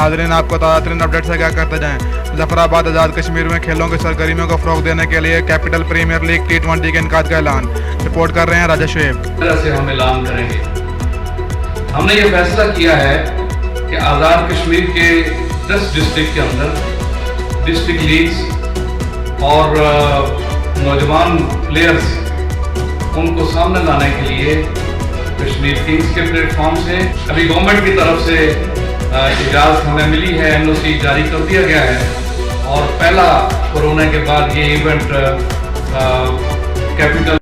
नाज़रीन, आपको ताज़ा तरीन अपडेट से क्या करते जाएँ। मुजफ्फराबाद आज़ाद कश्मीर में खेलों की सरगर्मियों को फ़रोग़ देने के लिए कैपिटल प्रीमियर लीग T20 के इनकाद का ऐलान। रिपोर्ट कर रहे हैं राजा शुएब। तरह से हम ऐलान करेंगे। हमने ये फैसला किया है कि आज़ाद कश्मीर के 10 डिस्ट्रिक्ट के अंदर डिस्ट्रिक्ट लीग्स और नौजवान प्लेयर्स उनको सामने लाने के लिए कश्मीर किंग्स के प्लेटफॉर्म से अभी गवर्नमेंट की तरफ से इजाज़त हमें मिली है, NOC जारी कर दिया गया है और पहला कोरोना के बाद ये इवेंट कैपिटल